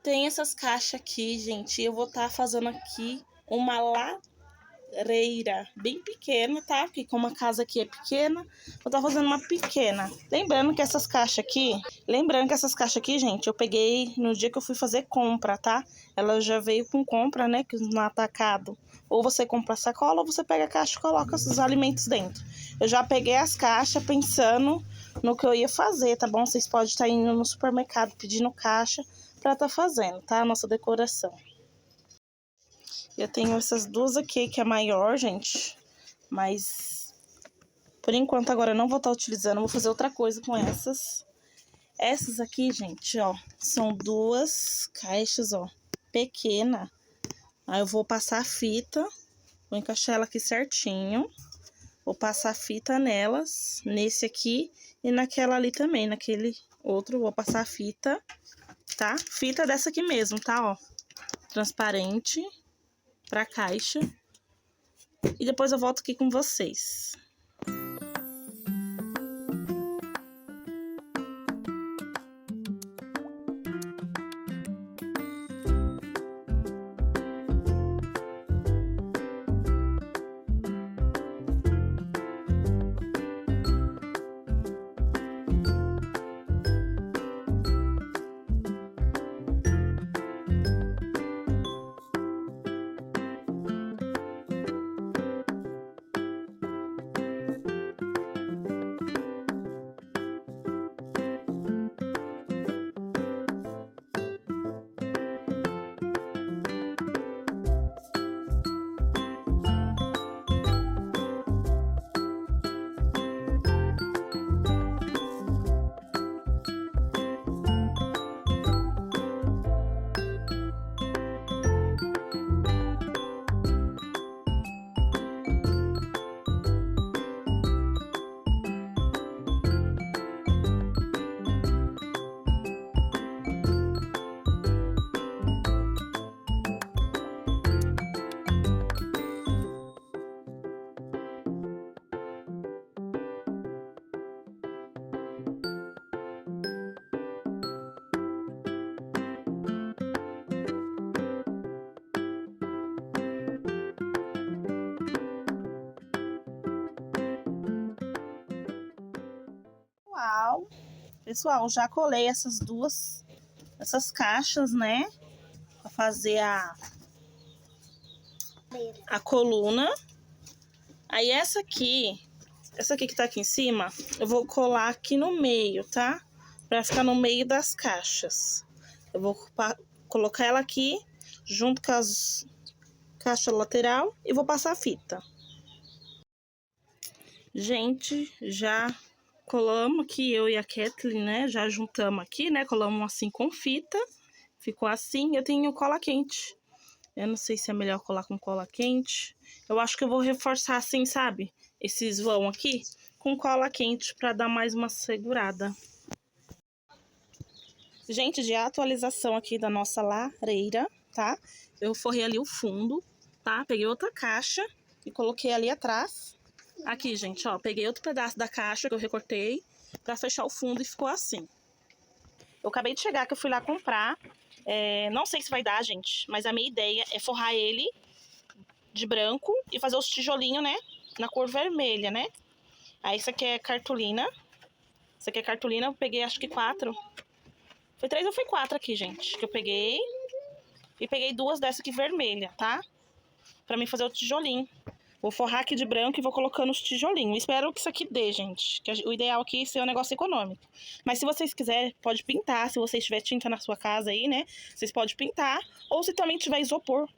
Tem essas caixas aqui, gente. Eu vou estar fazendo aqui uma lareira bem pequena, tá? Porque como a casa aqui é pequena, vou estar fazendo uma pequena. Lembrando que essas caixas aqui, gente, eu peguei no dia que eu fui fazer compra, tá? Ela já veio com compra, né? Que no atacado. Ou você compra a sacola, ou você pega a caixa e coloca os alimentos dentro. Eu já peguei as caixas pensando no que eu ia fazer, tá bom? Vocês podem estar indo no supermercado pedindo caixa pra estar fazendo, tá? A nossa decoração. Eu tenho essas duas aqui, que é maior, gente. Mas, por enquanto, agora eu não vou estar utilizando. Vou fazer outra coisa com essas. Essas aqui, gente, ó. São duas caixas, ó. Pequena. Aí eu vou passar a fita. Vou encaixar ela aqui certinho. Vou passar a fita nelas. Nesse aqui e naquela ali também. Naquele outro, vou passar a fita, tá? Fita dessa aqui mesmo, tá, ó. Transparente. Pra caixa. E depois eu volto aqui com vocês. Pessoal, já colei essas caixas, né? Pra fazer a coluna. Aí essa aqui que tá aqui em cima, eu vou colar aqui no meio, tá? Pra ficar no meio das caixas. Eu vou colocar ela aqui, junto com as caixas lateral, e vou passar a fita. Gente, já colamos aqui, eu e a Kathleen, né? Já juntamos aqui, né? Colamos assim com fita. Ficou assim. Eu tenho cola quente. Eu não sei se é melhor colar com cola quente. Eu acho que eu vou reforçar assim, sabe? Esses vão aqui com cola quente pra dar mais uma segurada. Gente, de atualização aqui da nossa lareira, tá? Eu forrei ali o fundo, tá? Peguei outra caixa e coloquei ali atrás. Aqui, gente, ó, peguei outro pedaço da caixa que eu recortei pra fechar o fundo e ficou assim. Eu acabei de chegar, que eu fui lá comprar. Não sei se vai dar, gente, mas a minha ideia é forrar ele de branco e fazer os tijolinhos, né, na cor vermelha, né. Aí isso aqui é cartolina. Isso aqui é cartolina, eu peguei acho que 4. Foi 3 ou foi 4 aqui, gente, que eu peguei. E peguei 2 dessa aqui vermelha, tá? Pra mim fazer o tijolinho. Vou forrar aqui de branco e vou colocando os tijolinhos. Espero que isso aqui dê, gente. Que o ideal aqui é ser um negócio econômico. Mas se vocês quiserem, pode pintar. Se vocês tiver tinta na sua casa aí, né? Vocês podem pintar. Ou se também tiver isopor.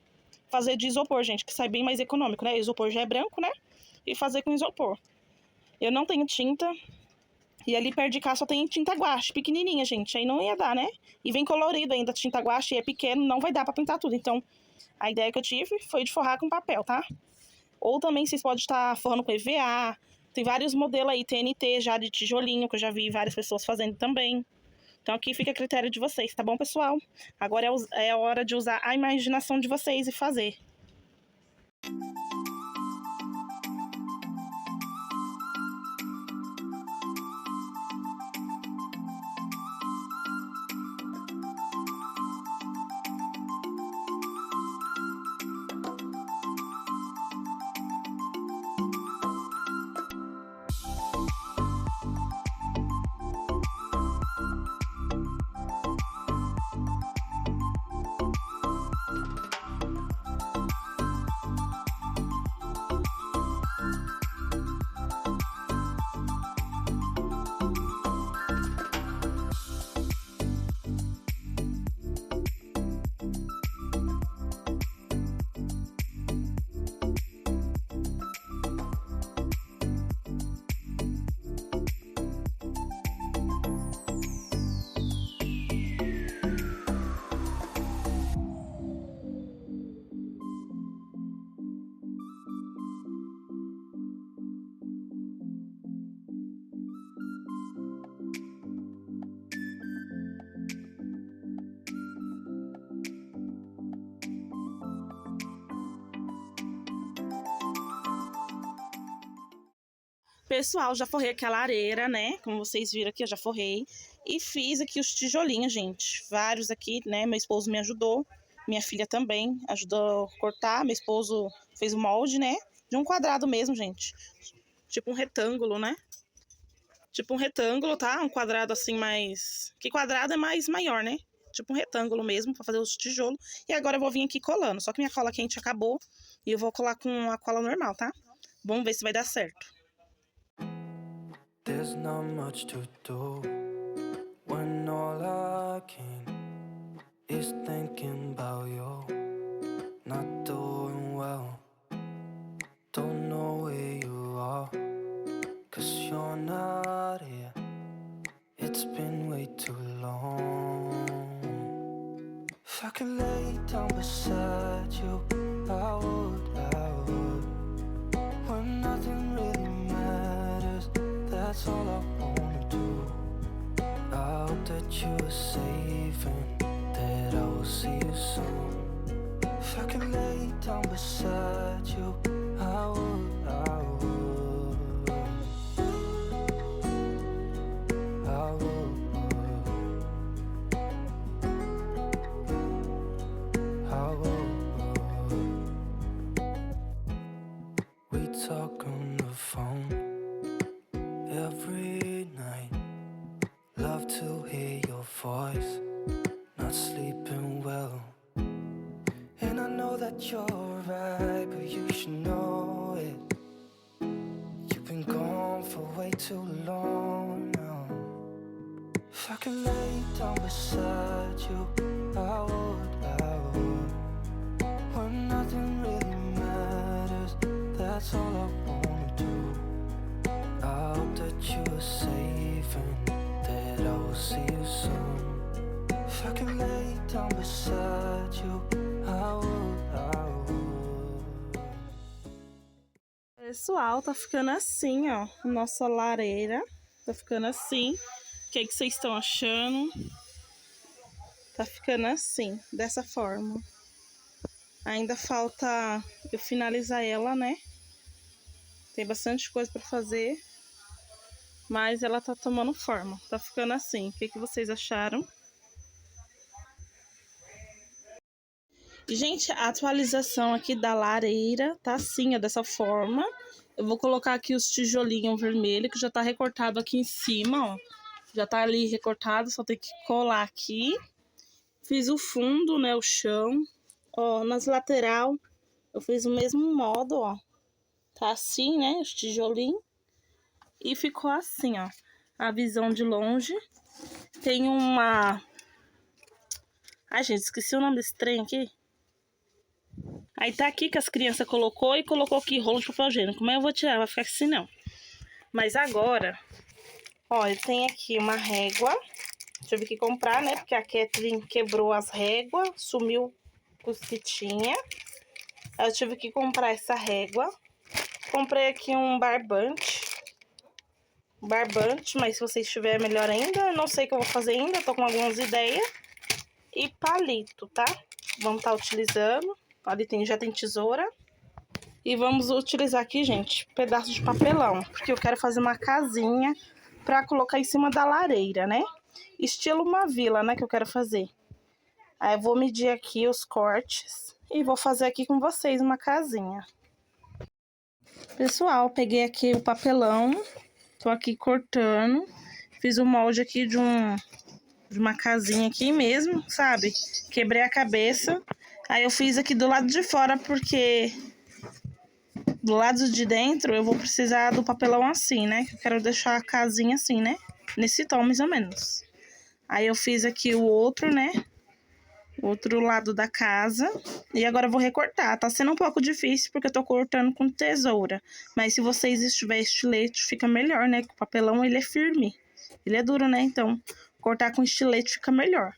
Fazer de isopor, gente, que sai bem mais econômico, né? Isopor já é branco, né? E fazer com isopor. Eu não tenho tinta. E ali perto de cá só tem tinta guache, pequenininha, gente. Aí não ia dar, né? E vem colorido ainda, tinta guache, e é pequeno, não vai dar pra pintar tudo. Então, a ideia que eu tive foi de forrar com papel, tá? Ou também vocês podem estar forrando com EVA. Tem vários modelos aí, TNT já de tijolinho, que eu já vi várias pessoas fazendo também. Então aqui fica a critério de vocês, tá bom, pessoal? Agora é a hora de usar a imaginação de vocês e fazer. Pessoal, já forrei aquela areira, né? Como vocês viram aqui, eu já forrei. E fiz aqui os tijolinhos, gente. Vários aqui, né? Meu esposo me ajudou. Minha filha também ajudou a cortar. Meu esposo fez o molde, né? De um quadrado mesmo, gente. Tipo um retângulo, né? Tipo um retângulo, tá? Um quadrado assim mais... Que quadrado é mais maior, né? Tipo um retângulo mesmo, pra fazer os tijolos. E agora eu vou vir aqui colando. Só que minha cola quente acabou. E eu vou colar com a cola normal, tá? Vamos ver se vai dar certo. There's not much to do when all I can is thinking about you. Not doing well, don't know where you are, 'cause you're not here. It's been way too long. If I could lay down beside you, I would. When nothing really matters, that's all I wanna do. I hope that you are safe and that I will see you soon. If I could lay down beside you, I would. We talk on the phone every night. Love to hear your voice. Not sleeping well, and I know that you're right, but you should know it. You've been gone for way too long now. If I could lay down beside you, I would. When nothing really matters, that's all I wanna do. I hope that you are safe and that I will see you soon. If I could lay down beside you, I would. Pessoal, tá ficando assim, ó. Nossa lareira tá ficando assim. O que vocês estão achando? Tá ficando assim, dessa forma. Ainda falta eu finalizar ela, né? Tem bastante coisa pra fazer. Mas ela tá tomando forma. Tá ficando assim. O que vocês acharam? Gente, a atualização aqui da lareira tá assim, ó, dessa forma. Eu vou colocar aqui os tijolinhos vermelhos, que já tá recortado aqui em cima, ó. Já tá ali recortado, só tem que colar aqui. Fiz o fundo, né, o chão. Ó, nas lateral, eu fiz o mesmo modo, ó. Tá assim, né, os tijolinhos. E ficou assim, ó. A visão de longe. Tem uma... Ai, gente, esqueci o nome desse trem aqui. Aí tá aqui que as crianças colocou e colocou aqui rolo de papel higiênico. Mas eu vou tirar, vai ficar assim não. Mas agora, ó, eu tenho aqui uma régua. Tive que comprar, né? Porque a Kathleen quebrou as réguas, sumiu os que tinha. Aí eu tive que comprar essa régua. Comprei aqui um barbante. Mas se vocês tiverem melhor ainda, eu não sei o que eu vou fazer ainda, tô com algumas ideias. E palito, tá? Vamos estar utilizando. Ali já tem tesoura. E vamos utilizar aqui, gente, pedaço de papelão. Porque eu quero fazer uma casinha pra colocar em cima da lareira, né? Estilo uma vila, né, que eu quero fazer. Aí eu vou medir aqui os cortes e vou fazer aqui com vocês uma casinha. Pessoal, peguei aqui o papelão. Tô aqui cortando. Fiz o molde aqui de uma casinha aqui mesmo, sabe? Quebrei a cabeça. Aí eu fiz aqui do lado de fora porque do lado de dentro eu vou precisar do papelão assim, né? Eu quero deixar a casinha assim, né? Nesse tom, mais ou menos. Aí eu fiz aqui o outro, né? O outro lado da casa. E agora eu vou recortar. Tá sendo um pouco difícil porque eu tô cortando com tesoura. Mas se vocês tiverem estilete, fica melhor, né? O papelão, ele é firme. Ele é duro, né? Então, cortar com estilete fica melhor.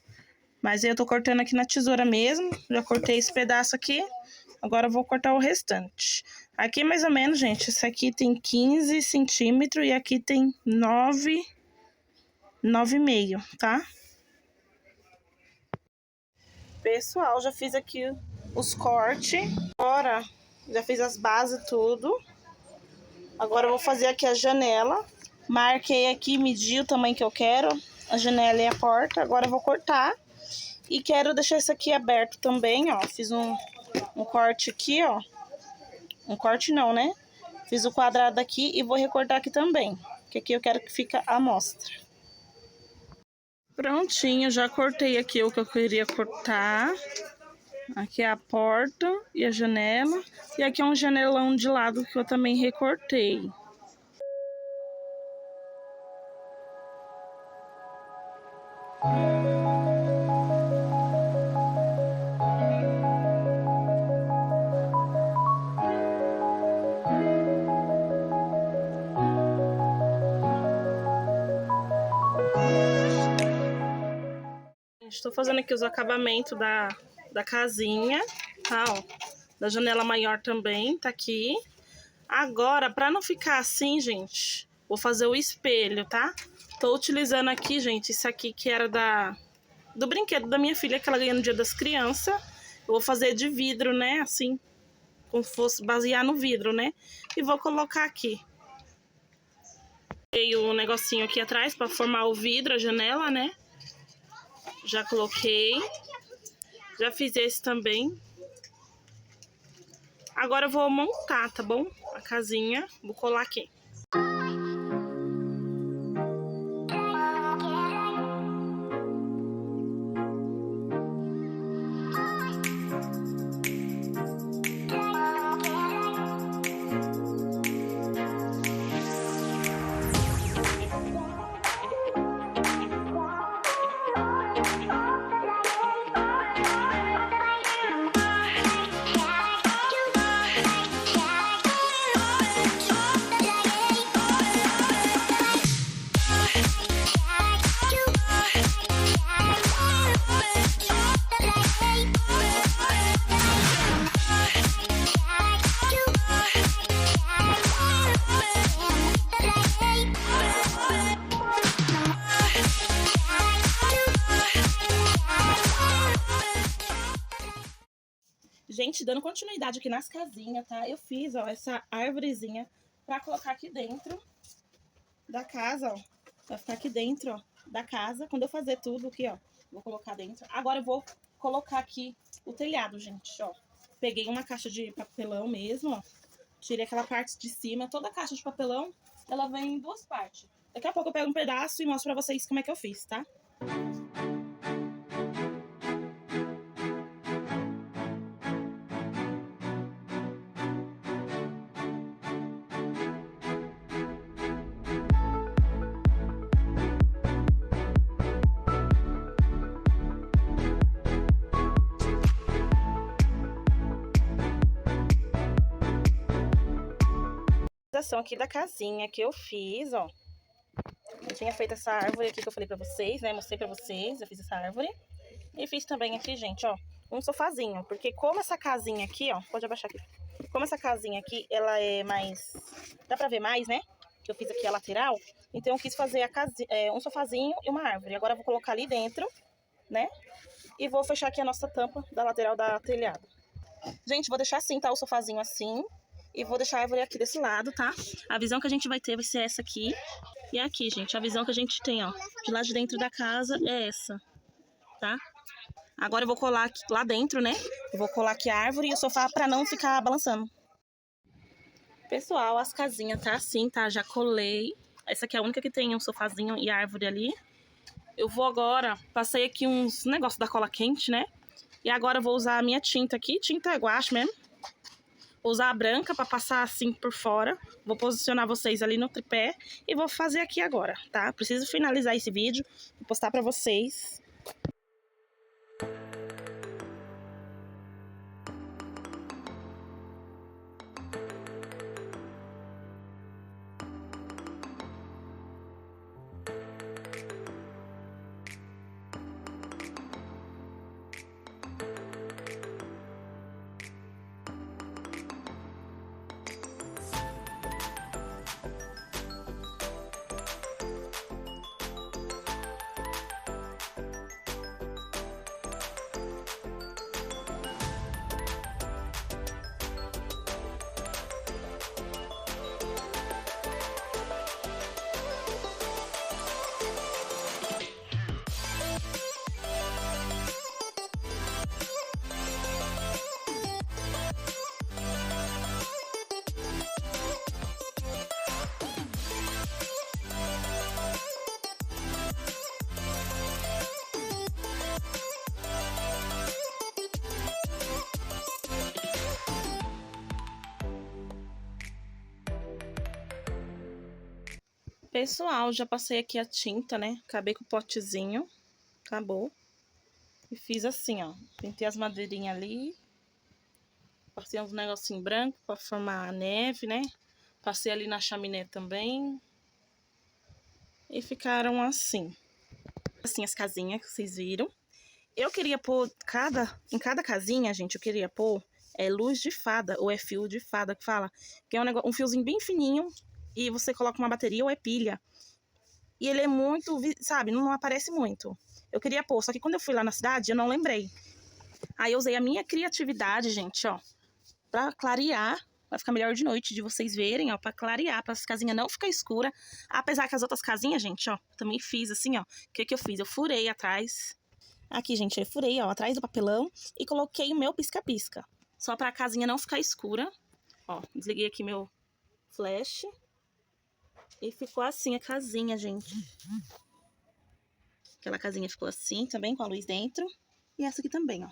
Mas eu tô cortando aqui na tesoura mesmo. Já cortei esse pedaço aqui. Agora eu vou cortar o restante. Aqui mais ou menos, gente, esse aqui tem 15 centímetros e aqui tem 9,5, tá? Pessoal, já fiz aqui os cortes. Agora, já fiz as bases tudo. Agora eu vou fazer aqui a janela. Marquei aqui, medi o tamanho que eu quero. A janela e a porta. Agora eu vou cortar. E quero deixar isso aqui aberto também, ó. Fiz um corte aqui, ó. Um corte não, né? Fiz o quadrado aqui e vou recortar aqui também. Que aqui eu quero que fique à mostra. Prontinho, já cortei aqui o que eu queria cortar. Aqui é a porta e a janela. E aqui é um janelão de lado que eu também recortei. Estou fazendo aqui os acabamentos da casinha, tá, ó. Da janela maior também, tá aqui. Agora, pra não ficar assim, gente, vou fazer o espelho, tá? Tô utilizando aqui, gente, isso aqui que era do brinquedo da minha filha, que ela ganhou no Dia das Crianças. Eu vou fazer de vidro, né, assim, como se fosse basear no vidro, né? E vou colocar aqui. Coloquei o negocinho aqui atrás pra formar o vidro, a janela, né? Já coloquei. Já fiz esse também. Agora eu vou montar, tá bom? A casinha. Vou colar aqui. Gente, dando continuidade aqui nas casinhas, tá? Eu fiz, ó, essa árvorezinha pra colocar aqui dentro da casa, ó. Vai ficar aqui dentro, ó, da casa. Quando eu fazer tudo aqui, ó, vou colocar dentro. Agora eu vou colocar aqui o telhado, gente, ó. Peguei uma caixa de papelão mesmo, ó. Tirei aquela parte de cima. Toda a caixa de papelão, ela vem em duas partes. Daqui a pouco eu pego um pedaço e mostro pra vocês como é que eu fiz, tá? Aqui da casinha que eu fiz, ó. Eu tinha feito essa árvore aqui que eu falei pra vocês, né? Mostrei pra vocês, eu fiz essa árvore. E fiz também aqui, gente, ó, um sofazinho. Porque como essa casinha aqui, ó, pode abaixar aqui. Como essa casinha aqui, ela é mais... Dá pra ver mais, né? Que eu fiz aqui a lateral. Então eu quis fazer um sofazinho e uma árvore. Agora eu vou colocar ali dentro, né? E vou fechar aqui a nossa tampa da lateral da telhado. Gente, vou deixar assim, tá? O sofazinho assim. E vou deixar a árvore aqui desse lado, tá? A visão que a gente vai ter vai ser essa aqui. E aqui, gente, a visão que a gente tem, ó, de lá de dentro da casa é essa, tá? Agora eu vou colar aqui, lá dentro, né? Eu vou colar aqui a árvore e o sofá pra não ficar balançando. Pessoal, as casinhas tá assim, tá? Já colei. Essa aqui é a única que tem um sofazinho e árvore ali. Eu vou agora, passei aqui uns negócios da cola quente, né? E agora eu vou usar a minha tinta aqui, tinta guache mesmo. Vou usar a branca para passar assim por fora. Vou posicionar vocês ali no tripé e vou fazer aqui agora, tá? Preciso finalizar esse vídeo e postar para vocês. Pessoal, já passei aqui a tinta, né? Acabei com o potezinho. Acabou. E fiz assim, ó. Pintei as madeirinhas ali. Passei uns negocinhos brancos pra formar a neve, né? Passei ali na chaminé também. E ficaram assim. Assim as casinhas que vocês viram. Eu queria pôr em cada casinha, gente, eu queria pôr luz de fada, ou é fio de fada que fala. Que é um fiozinho bem fininho e você coloca uma bateria ou é pilha. E ele é muito, sabe, não aparece muito. Eu queria pôr, só que quando eu fui lá na cidade, eu não lembrei. Aí eu usei a minha criatividade, gente, ó, pra clarear. Vai ficar melhor de noite, de vocês verem, ó, pra clarear, pra as casinhas não ficar escura. Apesar que as outras casinhas, gente, ó, também fiz assim, ó. O que que eu fiz? Eu furei atrás. Aqui, gente, eu furei, ó, atrás do papelão e coloquei o meu pisca-pisca. Só pra casinha não ficar escura. Ó, desliguei aqui meu flash. E ficou assim a casinha, gente. Aquela casinha ficou assim também, com a luz dentro. E essa aqui também, ó.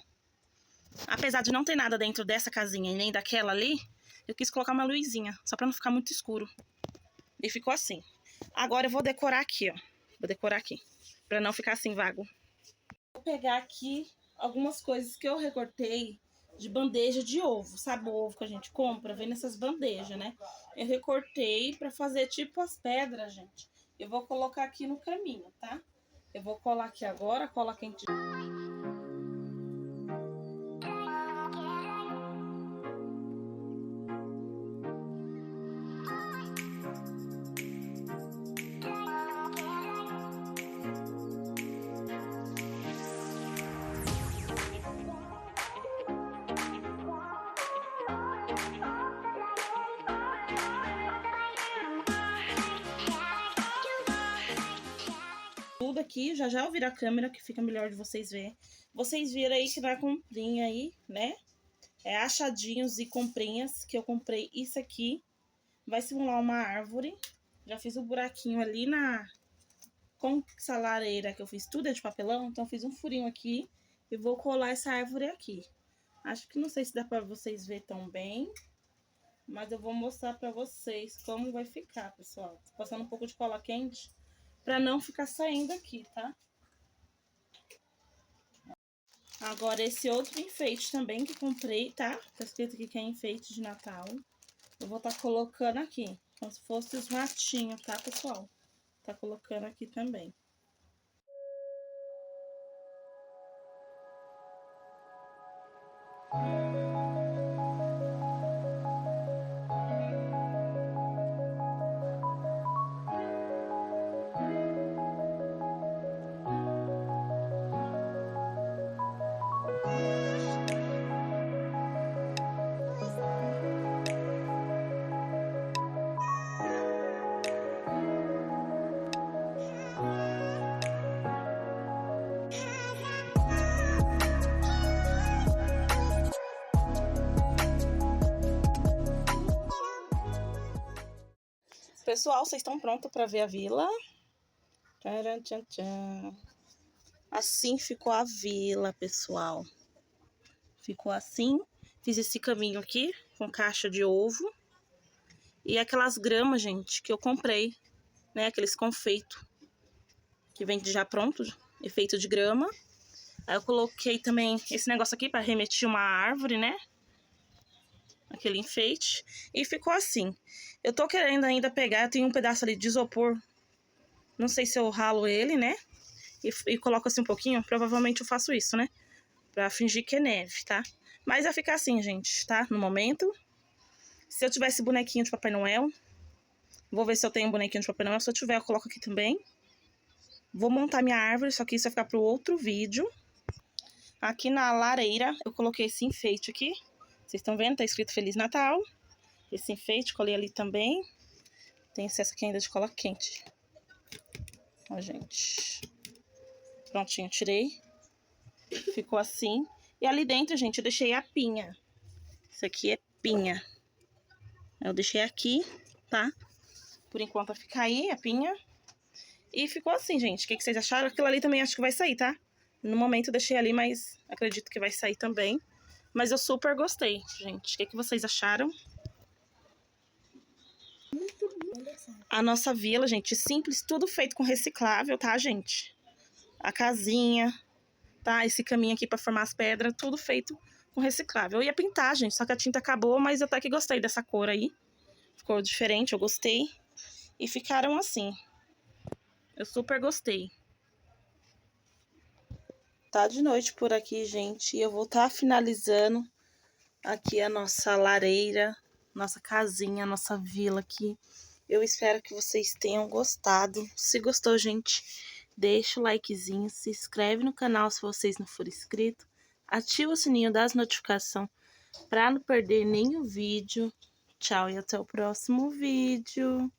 Apesar de não ter nada dentro dessa casinha e nem daquela ali, eu quis colocar uma luzinha, só pra não ficar muito escuro. E ficou assim. Agora eu vou decorar aqui, ó. Vou decorar aqui, pra não ficar assim vago. Vou pegar aqui algumas coisas que eu recortei de bandeja de ovo. Sabe o ovo que a gente compra? Vem nessas bandejas, né? Eu recortei pra fazer tipo as pedras, gente. Eu vou colocar aqui no caminho, tá? Eu vou colar aqui agora, cola quente. Tudo aqui, já já eu viro a câmera que fica melhor de vocês verem. Vocês viram aí que vai comprinha aí, né? É achadinhos e comprinhas que eu comprei. Isso aqui vai simular uma árvore. Já fiz o buraquinho ali com essa lareira que eu fiz tudo é de papelão. Então eu fiz um furinho aqui e vou colar essa árvore aqui. Acho que não sei se dá pra vocês verem tão bem. Mas eu vou mostrar pra vocês como vai ficar, pessoal. Tô passando um pouco de cola quente pra não ficar saindo aqui, tá? Agora, esse outro enfeite também que comprei, tá? Tá escrito aqui que é enfeite de Natal. Eu vou tá colocando aqui, como se fosse os matinhos, tá, pessoal? Tá colocando aqui também. Pessoal, vocês estão prontos para ver a vila? Tcharam, tchan, tchan. Assim ficou a vila, pessoal. Ficou assim. Fiz esse caminho aqui com caixa de ovo. E aquelas gramas, gente, que eu comprei, né? Aqueles confeitos que vem já pronto, efeito de grama. Aí eu coloquei também esse negócio aqui para remeter uma árvore, né? Aquele enfeite. E ficou assim. Eu tô querendo ainda pegar, eu tenho um pedaço ali de isopor. Não sei se eu ralo ele, né? E coloco assim um pouquinho. Provavelmente eu faço isso, né? Pra fingir que é neve, tá? Mas vai ficar assim, gente, tá? No momento. Se eu tivesse bonequinho de Papai Noel. Vou ver se eu tenho bonequinho de Papai Noel. Se eu tiver, eu coloco aqui também. Vou montar minha árvore, só que isso vai ficar pro outro vídeo. Aqui na lareira, eu coloquei esse enfeite aqui. Vocês estão vendo? Tá escrito Feliz Natal. Esse enfeite, colei ali também. Tem excesso aqui ainda de cola quente. Ó, gente. Prontinho, tirei. Ficou assim. E ali dentro, gente, eu deixei a pinha. Isso aqui é pinha. Eu deixei aqui, tá? Por enquanto vai ficar aí a pinha. E ficou assim, gente. O que vocês acharam? Aquilo ali também acho que vai sair, tá? No momento eu deixei ali, mas acredito que vai sair também. Mas eu super gostei, gente. O que vocês acharam? A nossa vila, gente, simples, tudo feito com reciclável, tá, gente? A casinha, tá? Esse caminho aqui pra formar as pedras, tudo feito com reciclável. Eu ia pintar, gente, só que a tinta acabou, mas eu até que gostei dessa cor aí. Ficou diferente, eu gostei. E ficaram assim. Eu super gostei. Tá de noite por aqui, gente. E eu vou estar finalizando aqui a nossa lareira, nossa casinha, nossa vila aqui. Eu espero que vocês tenham gostado. Se gostou, gente, deixa o likezinho, se inscreve no canal se vocês não forem inscritos. Ativa o sininho das notificações para não perder nenhum vídeo. Tchau e até o próximo vídeo.